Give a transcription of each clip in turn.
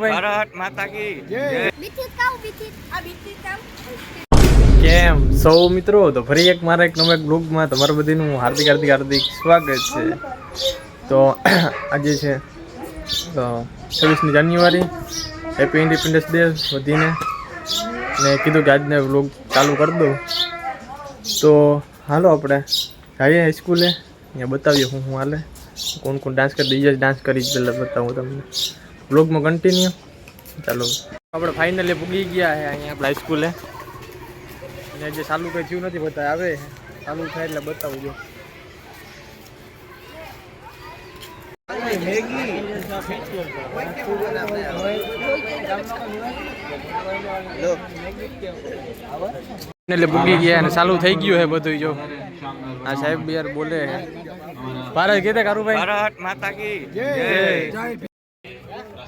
ભાઈ? ભારત માતા કી જય. કેમ સૌ મિત્રો, તો ફરી એક મારા એક નવા બ્લોગમાં તમારા બધીનું હાર્દિક હાર્દિક હાર્દિક સ્વાગત છે. તો આજે છે 26મી જાન્યુઆરી, હેપી ઇન્ડિપેન્ડન્સ ડે વધીને, ને કીધું કે આજને બ્લોગ ચાલુ કરી દઉં. તો હાલો આપણે જઈએ હાઈસ્કૂલે, અહીંયા બતાવીએ હું હાલે, કોણ કોણ ડાન્સ કરી દઈએ. ડાન્સ કરી પહેલાં બતાવું તમને બ્લોગમાં કન્ટિન્યુ. ચાલો આપણે ફાઇનલી પૂગી ગયા છે અહીંયા આપણે હાઈસ્કૂલે, અને જે ચાલુ કંઈ થયું નથી, બધા આવે ચાલુ થાય એટલે બતાવું જો. એટલે પૂગી ગયા અને ચાલુ થઈ ગયું છે બધું. જો આ સાહેબ યાર બોલે છે, ભારત કીધે કારુભાઈ, ભારત માતા કી જય.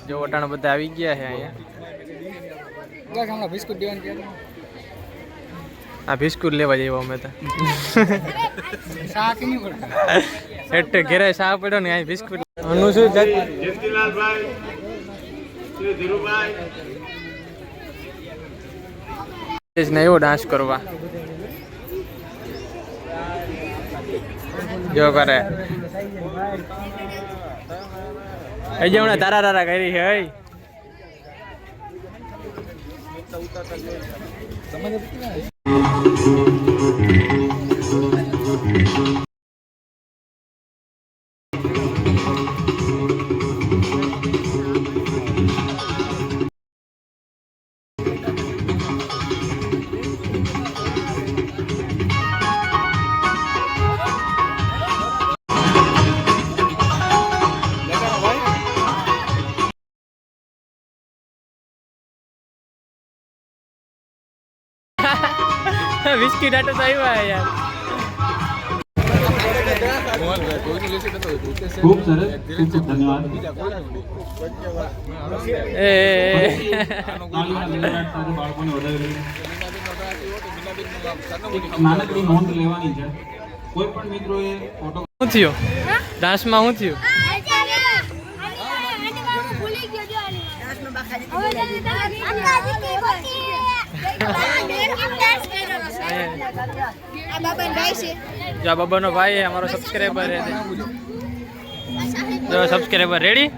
જો વટાણા બધા આવી ગયા છે અહીંયા. આ બિસ્કુટ લેવા જઈએ અમે તો. એટલે ઘેરે શા પડ્યો ને અહીં બિસ્કુટ. આનું શું જયંતિલાલભાઈ, શ્રી ધીરુભાઈ ને એવો ડાન્સ કરવા જો કરે. હજી હમણાં તારા તારા કરી છે. બિસ્કિટ આટો તો આવ્યા યાર. ખૂબ સરસ, ખૂબ ધન્યવાદ. બાળકોને વધાવી એક નાનકડી નોંધ લેવાની છે. કોઈ પણ મિત્રોએ ફોટો શું થયું ડાન્સમાં? શું થયું? જો બાબાનો ભાઈ અમારો સબસ્ક્રાઈબર છે. જો સબસ્ક્રાઈબર રેડી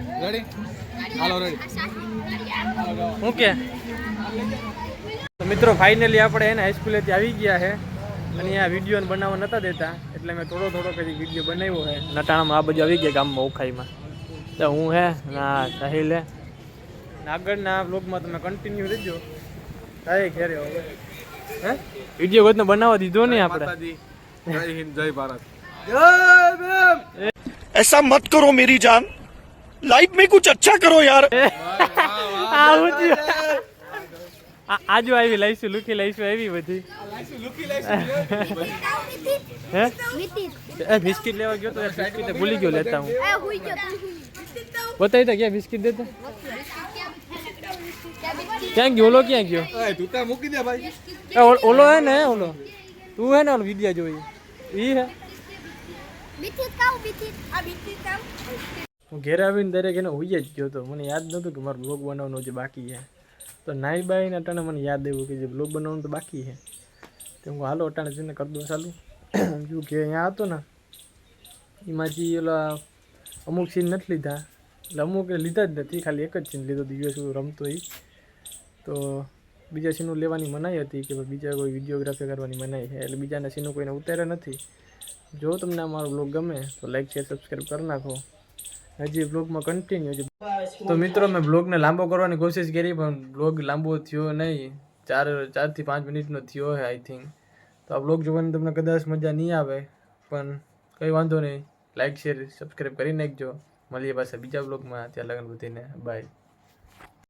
શું કે? તો મિત્રો ફાઇનલી આપણે એને હાઈસ્કૂલેથી આવી ગયા છે, અને આ વિડીયો બનાવવા નતા દેતા એટલે મેં થોડો કંઈક વિડીયો બનાવ્યો છે. નટાણામાં આ બાજુ આવી ગયા ગામમાં ઓખાઈમાં. તો હું હે ના સાહિલ હે. આગળના બ્લોગમાં તમે કન્ટિન્યુ રહેજો. કાંઈ ઘેરે હવે હે વિડીયો બધને બનાવવા દીધો નહીં આપણે. જય હિન્દ, જય ભારત. ऐसा मत करो मेरी जान, लाइफ में कुछ अच्छा करो यार. આજુ આવી લઈશું, લુકી લઈશું, આવી બધી. હે બિસ્કિટ લેવા ગયો તો બિસ્કિટ ભૂલી ગયો લેતા હું. બતાવી તો ક્યાં બિસ્કિટ દેતા? ક્યાં ગયો ઓલો? ક્યાં ગયો? મૂકી દે ભાઈ. ઓલો હે ને, ઓલો તું હે ને, ઓલો વિદ્યા જોઈ ઈ હે. હું ઘેર આવીને દરેક એને હોઈ જ ગયો હતો. મને યાદ નહોતું કે મારો બ્લોગ બનાવવાનો જે બાકી છે. તો નાઈ બાઈને અટાણે મને યાદ આવ્યું કે જે બ્લોગ બનાવવાનું તો બાકી છે. તો હું હાલો અટાણે જઈને કરી દઉં ચાલુ. જો કે અહીંયા હતો ને એમાંથી ઓલા અમુક સીન નથી લીધા, એટલે અમુક લીધા જ નથી, ખાલી એક જ સીન લીધો દિવસ રમતો એ. તો બીજા સીનો લેવાની મનાઈ હતી કે બીજા કોઈ વિડીયોગ્રાફી કરવાની મનાઈ છે, એટલે બીજાના સીનો કોઈને ઉતાર્યા નથી. જો તમને અમારો બ્લોગ ગમે તો લાઈક શેર સબસ્ક્રાઈબ કરી નાખો. હજી બ્લોગમાં કન્ટિન્યુ છે. તો મિત્રો મેં બ્લોગને લાંબો કરવાની કોશિશ કરી, પણ બ્લોગ લાંબો થયો નહીં. 4 થી 5 મિનિટનો થયો છે આઈ થિંક. તો આ બ્લોગ જોવાની તમને કદાચ મજા નહીં આવે, પણ કંઈ વાંધો નહીં. લાઈક શેર સબસ્ક્રાઈબ કરી નાખજો. મળીએ પાછા બીજા બ્લોગમાં. ત્યાં લગન બધીને બાય.